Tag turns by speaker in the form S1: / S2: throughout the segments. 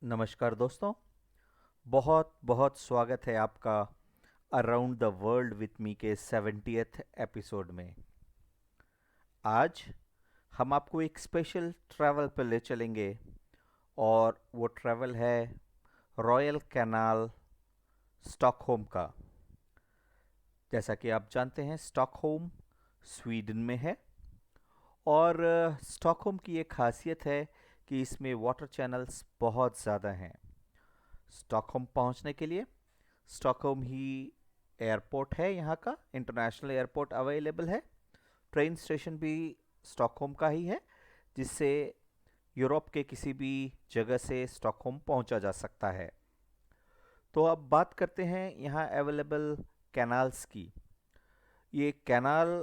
S1: नमस्कार दोस्तों। बहुत बहुत स्वागत है आपका around the world with me के 70th एपिसोड में। आज हम आपको एक स्पेशल ट्रैवल पर ले चलेंगे और वो ट्रैवल है रॉयल कैनाल स्टॉकहोम का। जैसा कि आप जानते हैं, स्टॉकहोम स्वीडन में है और स्टॉकहोम की एक खासियत है कि इसमें वाटर चैनल्स बहुत ज़्यादा हैं। स्टॉकहोम पहुंचने के लिए स्टॉकहोम ही एयरपोर्ट है, यहाँ का इंटरनेशनल एयरपोर्ट अवेलेबल है। ट्रेन स्टेशन भी स्टॉकहोम का ही है, जिससे यूरोप के किसी भी जगह से स्टॉकहोम पहुंचा जा सकता है। तो अब बात करते हैं यहाँ अवेलेबल कैनाल्स की। ये कैनाल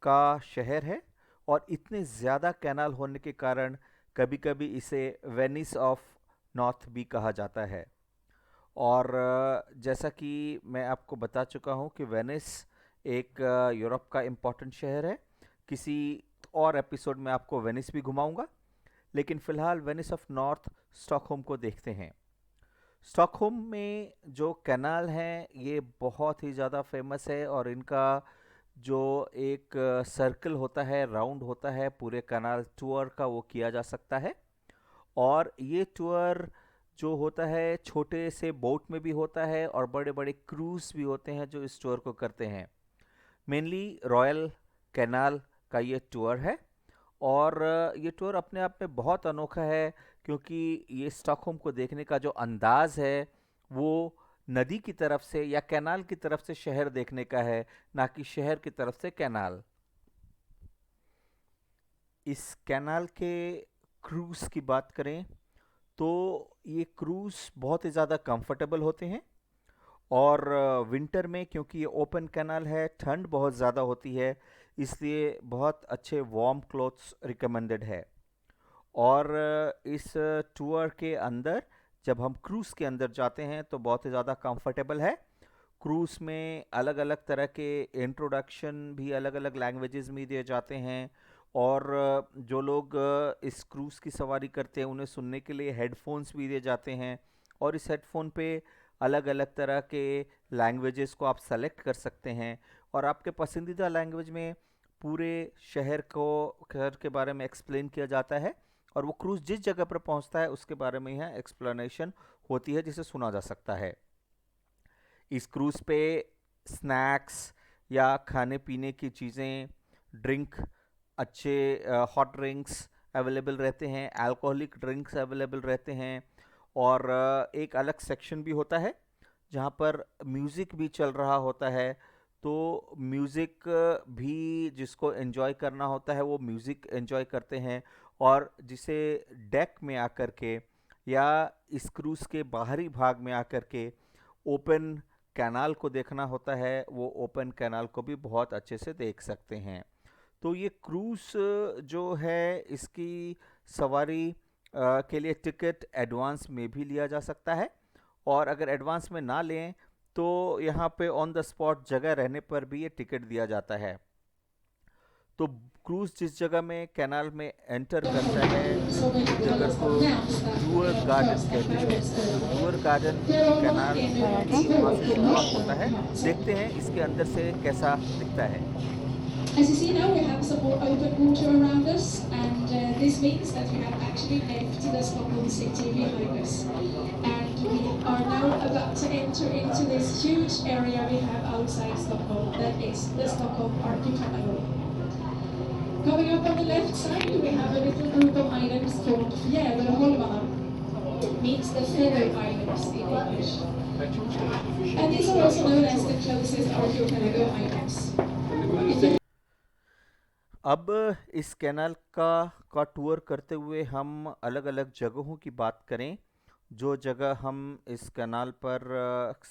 S1: का शहर है और इतने ज़्यादा कैनाल होने के कारण कभी-कभी इसे वेनिस ऑफ नॉर्थ भी कहा जाता है। और जैसा कि मैं आपको बता चुका हूँ कि वेनिस एक यूरोप का इम्पॉर्टेंट शहर है। किसी और एपिसोड में आपको वेनिस भी घुमाऊंगा, लेकिन फ़िलहाल वेनिस ऑफ नॉर्थ स्टॉकहोम को देखते हैं। स्टॉकहोम में जो कैनाल हैं ये बहुत ही ज़्यादा फेमस है और इनका जो एक सर्कल होता है, राउंड होता है, पूरे कैनाल टूर का वो किया जा सकता है। और ये टूर जो होता है छोटे से बोट में भी होता है और बड़े बड़े क्रूज भी होते हैं जो इस टूर को करते हैं। मेनली रॉयल कैनाल का ये टूर है और ये टूर अपने आप में बहुत अनोखा है, क्योंकि ये स्टॉकहोम को देखने का जो अंदाज है वो नदी की तरफ से या कैनाल की तरफ से शहर देखने का है, ना कि शहर की तरफ से कैनाल। इस कैनाल के क्रूज की बात करें तो ये क्रूज बहुत ही ज़्यादा कंफर्टेबल होते हैं और विंटर में, क्योंकि ये ओपन कैनाल है, ठंड बहुत ज़्यादा होती है, इसलिए बहुत अच्छे वार्म क्लोथ्स रिकमेंडेड है। और इस टूर के अंदर जब हम क्रूज़ के अंदर जाते हैं तो बहुत ही ज़्यादा कंफर्टेबल है। क्रूज़ में अलग अलग तरह के इंट्रोडक्शन भी अलग अलग लैंग्वेजेस में दिए जाते हैं और जो लोग इस क्रूज़ की सवारी करते हैं उन्हें सुनने के लिए हेडफोन्स भी दिए जाते हैं और इस हेडफोन पे अलग अलग तरह के लैंग्वेजेस को आप सेलेक्ट कर सकते हैं और आपके पसंदीदा लैंग्वेज में पूरे शहर के बारे में एक्सप्लेन किया जाता है और वो क्रूज़ जिस जगह पर पहुंचता है उसके बारे में यहाँ एक्सप्लेनेशन होती है जिसे सुना जा सकता है। इस क्रूज़ पे स्नैक्स या खाने पीने की चीज़ें, ड्रिंक, अच्छे हॉट ड्रिंक्स अवेलेबल रहते हैं, अल्कोहलिक ड्रिंक्स अवेलेबल रहते हैं और एक अलग सेक्शन भी होता है जहाँ पर म्यूज़िक भी चल रहा होता है। तो म्यूज़िक भी जिसको एंजॉय करना होता है वो म्यूज़िक एंजॉय करते हैं और जिसे डेक में आकर के या इस क्रूज़ के बाहरी भाग में आकर के ओपन कैनाल को देखना होता है, वो ओपन कैनाल को भी बहुत अच्छे से देख सकते हैं। तो ये क्रूज़ जो है इसकी सवारी के लिए टिकट एडवांस में भी लिया जा सकता है और अगर एडवांस में ना लें तो यहाँ पे ऑन द स्पॉट जगह रहने पर भी ये टिकट दिया जाता है। तो क्रूज़ जिस जगह में कैनाल में एंटर करता है उस जगह को डूअर गार्डन कहते हैं। तो डूअर गार्डन कैनाल की वहाँ से शुरुआत होता है। देखते हैं इसके अंदर से कैसा दिखता है।
S2: As you see now, we have some more open water around us, and this means that we have actually left the Stockholm city behind us. And we are now about to enter into this huge area we have outside Stockholm, that is the Stockholm Archipelago. Coming up on the left side, we have a little group of islands called Fjäderholmarna. It means the feather islands in English. And these are also known as the closest archipelago islands.
S1: अब इस canal का tour करते हुए हम अलग अलग जगहों की बात करें, जो जगह हम इस कैनाल पर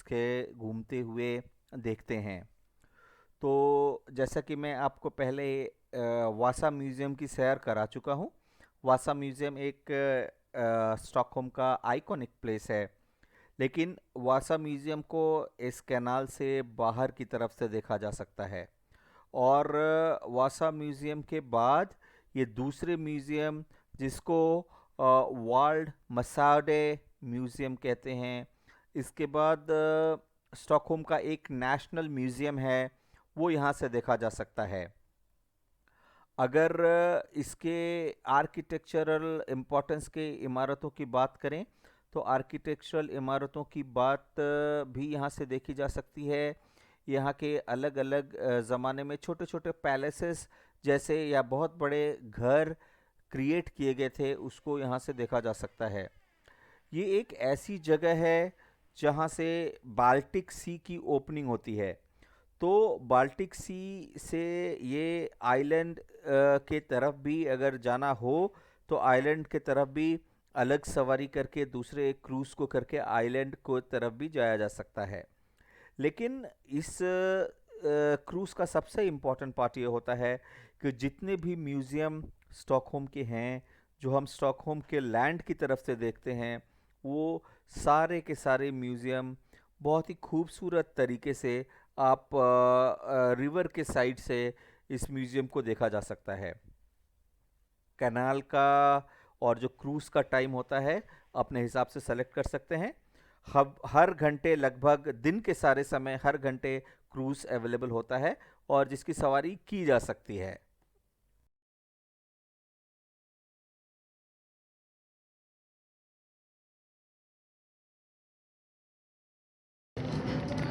S1: के घूमते हुए देखते हैं। तो जैसा कि मैं आपको पहले वासा म्यूज़ियम की सैर करा चुका हूँ। वासा म्यूज़ियम एक स्टॉकहोम का आइकॉनिक प्लेस है, लेकिन वासा म्यूज़ियम को इस कैनाल से बाहर की तरफ से देखा जा सकता है और वासा म्यूज़ियम के बाद ये दूसरे म्यूज़ियम जिसको वर्ल्ड मसाडे म्यूज़ियम कहते हैं। इसके बाद स्टॉकहोम का एक नेशनल म्यूज़ियम है, वो यहाँ से देखा जा सकता है। अगर इसके आर्किटेक्चरल इम्पोर्टेंस के इमारतों की बात करें तो आर्किटेक्चरल इमारतों की बात भी यहाँ से देखी जा सकती है। यहाँ के अलग अलग ज़माने में छोटे छोटे पैलेसेस जैसे या बहुत बड़े घर क्रिएट किए गए थे, उसको यहाँ से देखा जा सकता है। ये एक ऐसी जगह है जहाँ से बाल्टिक सी की ओपनिंग होती है। तो बाल्टिक सी से ये आइलैंड के तरफ भी अगर जाना हो तो आइलैंड के तरफ भी अलग सवारी करके दूसरे एक क्रूज़ को करके आइलैंड को तरफ भी जाया जा सकता है। लेकिन इस क्रूज़ का सबसे इम्पोर्टेंट पार्ट ये होता है कि जितने भी म्यूज़ियम स्टॉकहोम के हैं, जो हम स्टॉकहोम के लैंड की तरफ से देखते हैं, वो सारे के सारे म्यूज़ियम बहुत ही खूबसूरत तरीके से आप रिवर के साइड से इस म्यूज़ियम को देखा जा सकता है। कैनाल का और जो क्रूज़ का टाइम होता है अपने हिसाब से सेलेक्ट कर सकते हैं। हर घंटे लगभग दिन के सारे समय हर घंटे क्रूज़ अवेलेबल होता है और जिसकी सवारी की जा सकती है।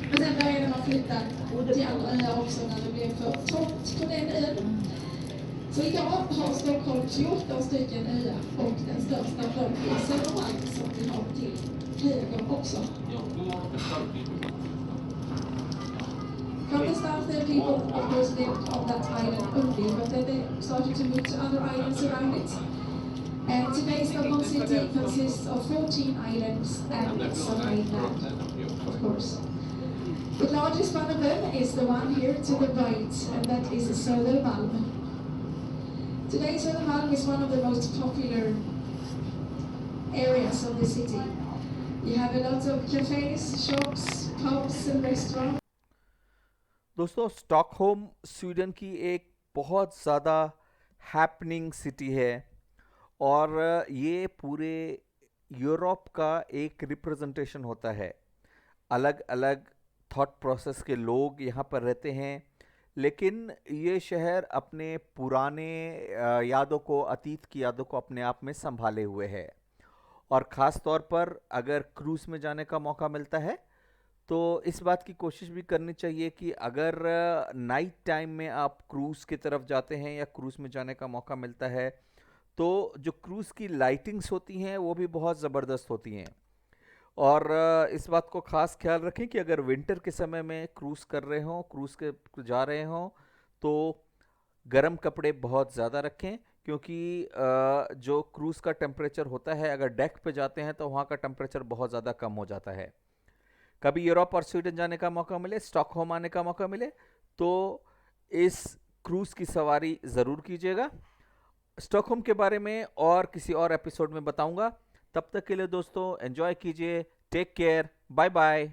S2: Men sen började man flytta till andra öar också när det blev för trångt på den ön. Så idag har Stockholm 14 stycken öar och den största av dem är Södermalm som vi har till höger också. From the start the people of course lived on that island only, but then they started to move to other islands around it. And today Stockholm City consists of 14 islands and some mainland, of course. The largest one of them is the one here to the right, and that is Södermalm. Today Södermalm is one of the most popular areas of the city. You have a lot of cafes, shops, pubs and restaurants.
S1: दोस्तों, Stockholm Sweden की एक बहुत ज़्यादा happening city है और ये पूरे Europe का एक रिप्रेजेंटेशन होता है। अलग अलग थॉट प्रोसेस के लोग यहाँ पर रहते हैं, लेकिन ये शहर अपने पुराने यादों को, अतीत की यादों को अपने आप में संभाले हुए है। और ख़ास तौर पर अगर क्रूज़ में जाने का मौका मिलता है तो इस बात की कोशिश भी करनी चाहिए कि अगर नाइट टाइम में आप क्रूज़ की तरफ जाते हैं या क्रूज़ में जाने का मौका मिलता है तो जो क्रूज़ की लाइटिंग्स होती हैं वो भी बहुत ज़बरदस्त होती हैं। और इस बात को ख़ास ख्याल रखें कि अगर विंटर के समय में क्रूज़ कर रहे हों, क्रूज़ के जा रहे हों, तो गर्म कपड़े बहुत ज़्यादा रखें, क्योंकि जो क्रूज़ का टेम्परेचर होता है अगर डेक पे जाते हैं तो वहाँ का टेम्परेचर बहुत ज़्यादा कम हो जाता है। कभी यूरोप और स्वीडन जाने का मौका मिले, स्टॉकहोम आने का मौका मिले, तो इस क्रूज़ की सवारी ज़रूर कीजिएगा। स्टॉकहोम के बारे में और किसी और एपिसोड में बताऊंगा। तब तक के लिए दोस्तों एंजॉय कीजिए, टेक केयर, बाय बाय।